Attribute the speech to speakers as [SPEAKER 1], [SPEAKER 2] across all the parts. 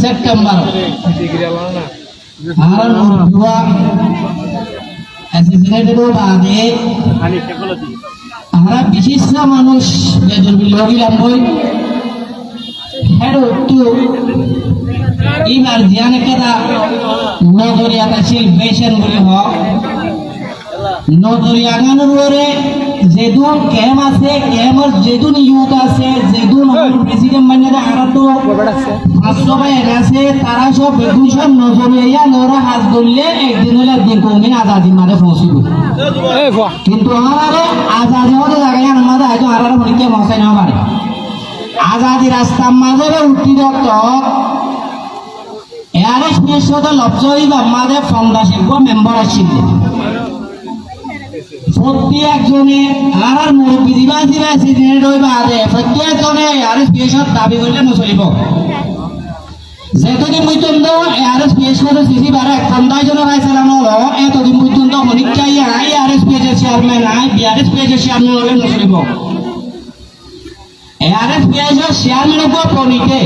[SPEAKER 1] September আর দুয়া অ্যাসিস্ট্যান্টেরও বাদে আমরা বিশিষ্ট মানুষ বেদর বিলগিলাম বই হেডো একটু এবার ধ্যান কেদা নজরিয়াটা ছিল বেশন বলে হোক নজরিয়া গানের পরে যেদুন ক্যাম আছে ক্যামের যেদুন ইউথ আছে যেদুন প্রেসিডেন্ট বানিয়ে আরো তো 500 ভাই আছে তারা সব বেগুন সব নজরিয়া নরা হাত ধরলে একদিন হলে একদিন কমিন আজাদি মারে পৌঁছিব কিন্তু আমার আজাদি হতে জায়গায় আমাদের হয়তো আর মনিকে মশাই না পারে আজাদি রাস্তার মাঝে উঠি দত্ত এর স্পেশাল লবজই আমাদের ফাউন্ডেশন মেম্বার আছে প্রত্যেকজনে আর মুরব্বী দিবা দিবা সিজনেট হইবা আদে প্রত্যেকজনে আর স্পেশাল দাবি করলে নচলিব যেতদিন পর্যন্ত আর স্পেশাল সিসি বারে একন্দাই জন রাই চালানো হলো এতদিন পর্যন্ত অনেক চাই I R special chairman I BR special chairman হলে নচলিব আর স্পেশাল চেয়ারম্যান উপর পনিতে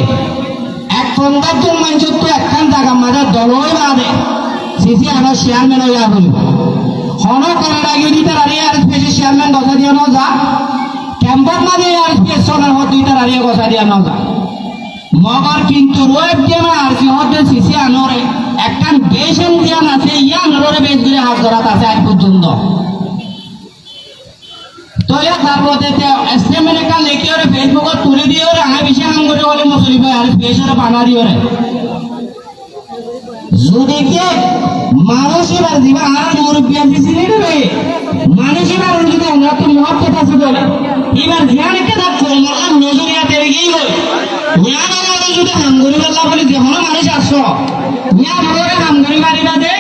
[SPEAKER 1] এক কন্দার জন মানুষ তো একখান জায়গা মাঝে দলই বাদে সিসি আমার চেয়ারম্যান হইয়া হল হনো করার আগে দুইটার আড়িয়ে আর স্পেশাল চেয়ারম্যান গছা দিয়ে নাও যা ক্যাম্পার মাঝে আর স্পেশাল দুইটার আড়িয়ে গছা দিয়ে নাও যা মগর কিন্তু রোয়েব যেন আর সিহতে সিসি আনরে একখান বেশন জ্ঞান আছে ইয়া আনরে বেশ করে হাত ধরাত আছে আজ পর্যন্ত তো ইয়া তারপরে এসএমএল কা লেখি ওরে ফেসবুকে তুলে দিয়ে ওরে আগে বেশি কাম করে বলে মুসলিম ভাই আর স্পেশাল বানা দিয়ে ওরে যদি কে মানুষই বার দিবা আর মুরব্বি আমি চিনি রে মানুষই বার যদি আমরা তো মহব্বত আছে বলে এবার ধ্যান কে থাক করলাম নজরিয়া দেবে গই হই জ্ঞান আমাদের যদি হামগুরি আল্লাহ বলে দেখো মানুষ আসো ইয়া বড়রে হামগুরি মারিবা দে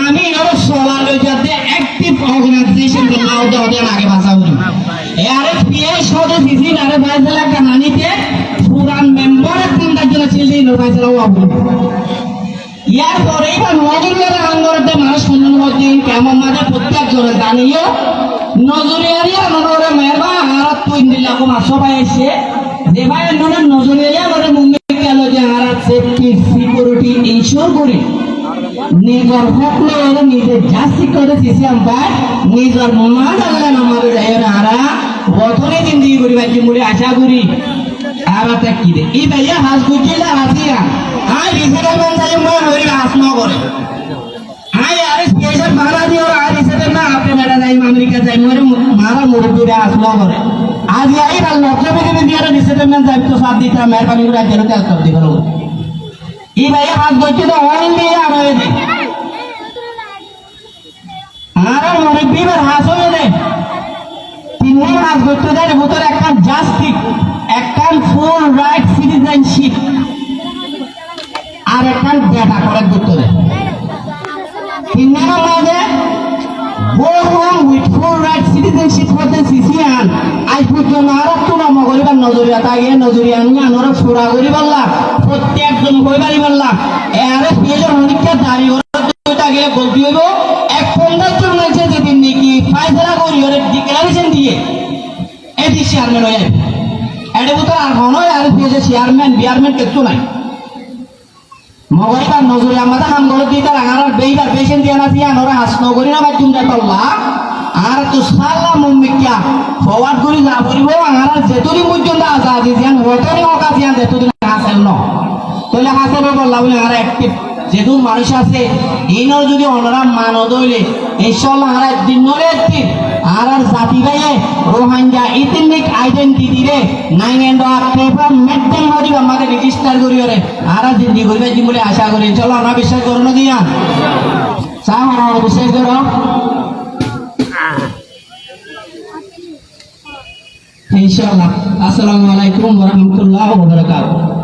[SPEAKER 1] আমি ওর সোলা লই যাতে অ্যাক্টিভ অর্গানাইজেশন বানাও দেওয়া আগে ভাষা বলি আরে পিএ শোতে সিসি আরে ভাইজলা কাহানিতে পুরান মেম্বার একদম তার জন্য ছেলে ভাইজলা আবু ইয়ার পরে বা নজরিয়ার আন্দোলনতে মানুষ সম্মান হচ্ছে কেমন মাঝে প্রত্যেকজনে জানিও নজরিয়ারিয়া নজরে মেরবা আর তুই দিলাকো মাসো ভাই এসে যে ভাই নজরিয়া করে মুম্বাই গেল যে আর সেফটি সিকিউরিটি ইনশিওর করি নিজের হকলে নিজের জাস্তি করে সিসিএম ভাই নিজের মা জানলেন আমাদের যাই আরা বছরে জিন্দিগি করি ভাই মুড়ি আশা করি আর কি দে এই ভাইয়া হাস গুছিয়ে হাসিয়া আই রিসেটমেন্ট চাই মই হরি হাস ন করে আই আর স্পেশাল ভাড়া দিও আর রিসেটমেন্ট না আপনি বেটা যাই আমেরিকা যাই মই মারা মুরব্বিরা হাস ন করে আজ আই কাল লক্ষ্যে যদি দিয়ে রিসেটমেন্ট যাই তো সাথ দিতা মেহরবানি করে যেন কাজ কর দিবেন এই ভাইয়া হাস গুছিয়ে তো অন দিয়ে আরে দে আর মুরব্বির হাস হয়ে দে তিন হাস গুছিয়ে দেয় ভিতরে একটা জাস্টিস একখান ফুল রাইট সিটিজেনশিপ আর একখান ডেটা কালেক্ট করতে হবে তিন নম্বর মাঝে go home with full right citizenship for the CCN আজ পর্যন্ত আর একটু নাম করিবার নজরিয়া তাই নজরিয়া নিয়ে আনরা সুরা করি বললা প্রত্যেকজন কইবারি বললা এর পেজের অনেকটা দাঁড়িয়ে ওটা গেলে বলতে হইব এক 15 জন আছে যেদিন নাকি ফাইসলা করি ওর ডিক্লারেশন দিয়ে এটি চেয়ারম্যান হয়ে যাবে এডে তো আর মনে আর পেজে চেয়ারম্যান বিয়ারম্যান কিছু নাই মগরিবার নজরে আমাদের হাম গলো দিতা আর বেইবার পেশেন্ট দিয়া না দিয়া নরা হাস নগরি না বাজুম দাতল্লা আর তো সাল্লা মুমিকিয়া ফরওয়ার্ড করি না বলিব আর যেতদিন পর্যন্ত আজাদি দিয়ান হতনি ওকা দিয়ান যেতদিন হাসেল ন তাহলে হাসেল বললা বলে আর অ্যাক্টিভ যেদুন মানুষ আছে ইনর যদি অনরা মানো দইলে ইনশাআল্লাহ আর একদিন নরে একদিন আর জাতি গায়ে রোহিঙ্গা ইথনিক আইডেন্টিটি রে 9 and পেপার মেডেল মারি আমাদের রেজিস্টার করিও রে আর জিন্দি করিবে জি বলে আশা করি চলো আমরা বিশ্বাস করো না দিয়া চাও আমরা বিশ্বাস করো ইনশাআল্লাহ আসসালামু আলাইকুম ওয়া রাহমাতুল্লাহি ওয়া বারাকাতুহু